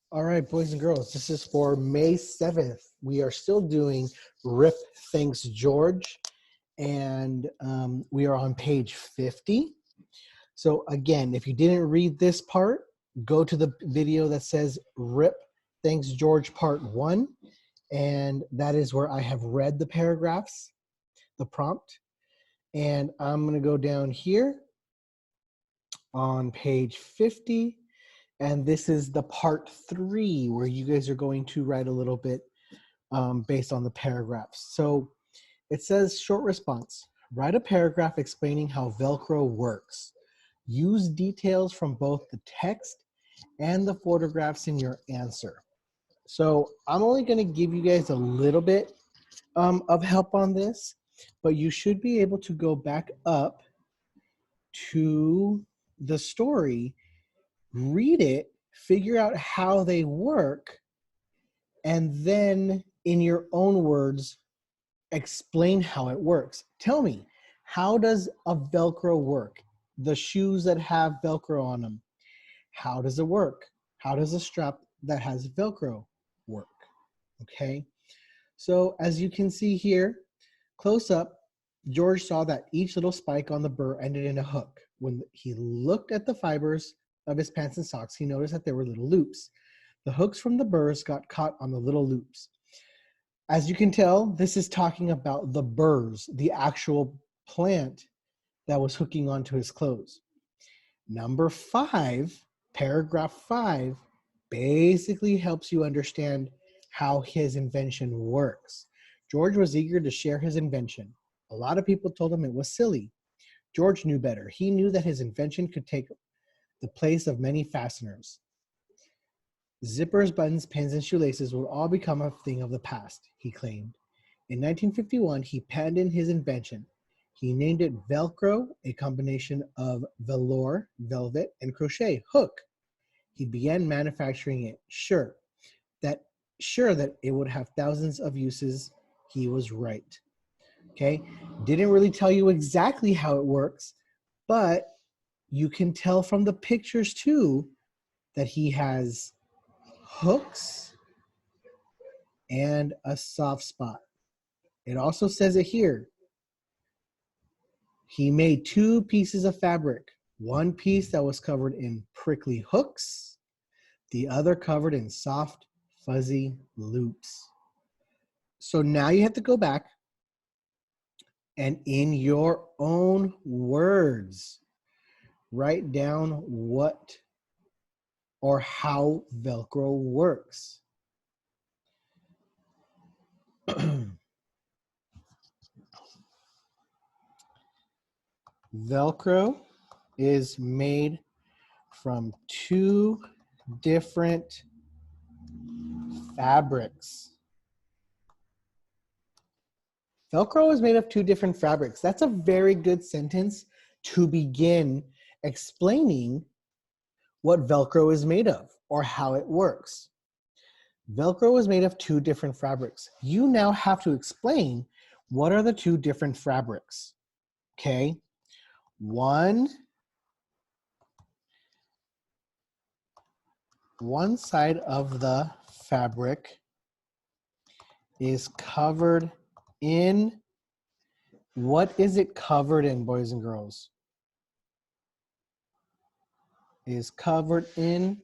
All right, boys and girls, this is for May 7th. We are still doing Riiip Thanks George, and we are on page 50. So again, if you didn't read this part, go to the video that says Riiip Thanks George Part 1, and that is where I have read the paragraphs, the prompt. And I'm going to go down here on page 50. And this is the part 3 where you guys are going to write a little bit based on the paragraphs. So it says short response. Write a paragraph explaining how Velcro works. Use details from both the text and the photographs in your answer. So I'm only going to give you guys a little bit of help on this, but you should be able to go back up to the story, read it, figure out how they work, and then in your own words, explain how it works. Tell me, how does a Velcro work? The shoes that have Velcro on them, how does it work? How does a strap that has Velcro work? Okay, so as you can see here, close up, George saw that each little spike on the burr ended in a hook. When he looked at the fibers of his pants and socks, he noticed that there were little loops. The hooks from the burrs got caught on the little loops. As you can tell, this is talking about the burrs, the actual plant that was hooking onto his clothes. Number 5, paragraph 5, basically helps you understand how his invention works. George was eager to share his invention. A lot of people told him it was silly. George knew better. He knew that his invention could take the place of many fasteners. Zippers, buttons, pins, and shoelaces would all become a thing of the past, he claimed. In 1951, he patented his invention. He named it Velcro, a combination of velour, velvet, and crochet, hook. He began manufacturing it, sure that it would have thousands of uses. He was right. Okay, didn't really tell you exactly how it works, but you can tell from the pictures too that he has hooks and a soft spot. It also says it here. He made 2 pieces of fabric, one piece that was covered in prickly hooks, the other covered in soft, fuzzy loops. So now you have to go back and in your own words, write down what or how Velcro works. Velcro is made from 2 different fabrics. Velcro is made of 2 different fabrics. That's a very good sentence to begin explaining what Velcro is made of or how it works. Velcro is made of 2 different fabrics. You now have to explain what are the 2 different fabrics. Okay, one side of the fabric is covered in, what is it covered in, boys and girls? Is covered in,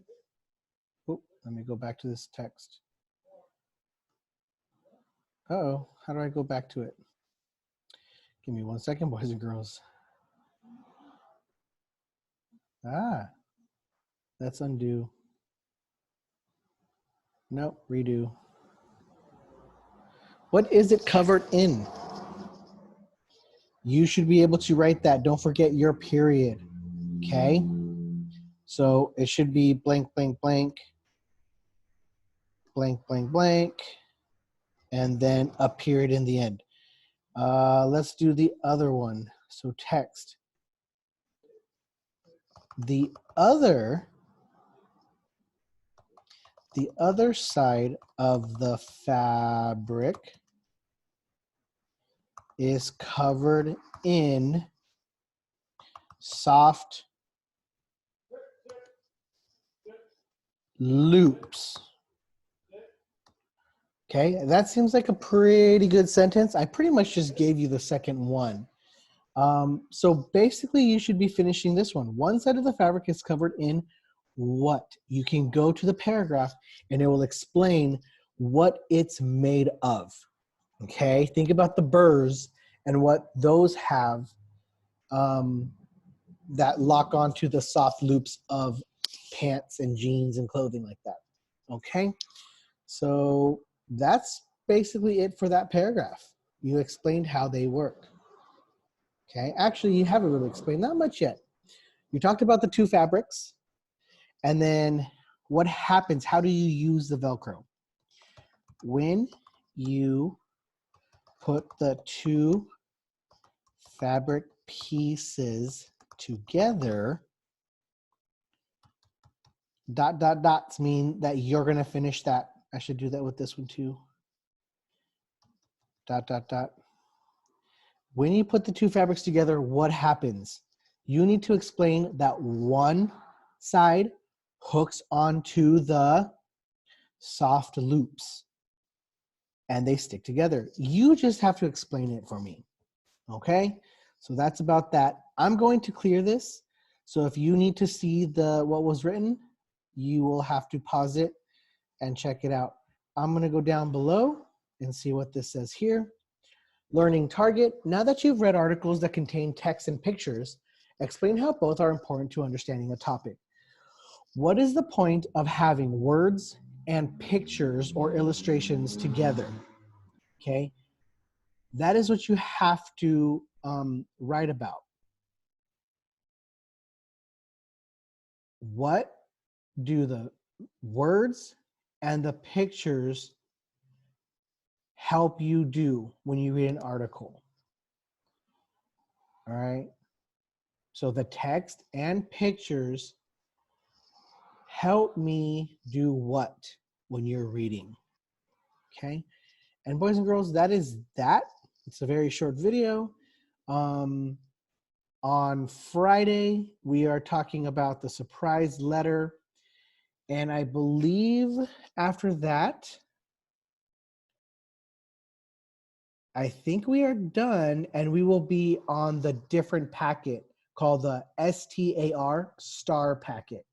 oh, let me go back to this text. Uh-oh, how do I go back to it? Give me 1 second, boys and girls. Let's undo. Nope, redo. What is it covered in? You should be able to write that. Don't forget your period, okay? So it should be blank, blank, blank, blank, blank, blank, and then a period in the end. Let's do the other one. So text. The other side of the fabric is covered in soft loops. Okay, that seems like a pretty good sentence. I pretty much just gave you the second one. So basically you should be finishing this one. One side of the fabric is covered in what? You can go to the paragraph and it will explain what it's made of. Okay, think about the burrs and what those have that lock onto the soft loops of pants and jeans and clothing like that. Okay, so that's basically it for that paragraph. You explained how they work. Okay, actually you haven't really explained that much yet. You talked about the two fabrics, and then what happens, how do you use the Velcro? When you put the two fabric pieces together, dot, dot, dots mean that you're gonna finish that. I should do that with this one too. Dot, dot, dot. When you put the two fabrics together, what happens? You need to explain that one side hooks onto the soft loops and they stick together. You just have to explain it for me, okay? So that's about that. I'm going to clear this. So if you need to see what was written, you will have to pause it and check it out. I'm gonna go down below and see what this says here. Learning target. Now that you've read articles that contain text and pictures, explain how both are important to understanding a topic. What is the point of having words and pictures or illustrations together? Okay, that is what you have to write about. What do the words and the pictures help you do when you read an article? All right, so the text and pictures help me do what when you're reading? Okay, and boys and girls, that is that. It's a very short video. On Friday, we are talking about the surprise letter. And I believe after that, I think we are done, and we will be on the different packet called the STAR packet.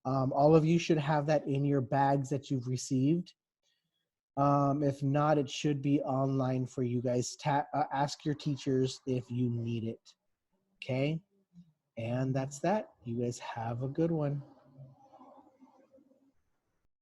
All of you should have that in your bags that you've received. If not, it should be online for you guys. Ask your teachers if you need it. Okay? And that's that. You guys have a good one.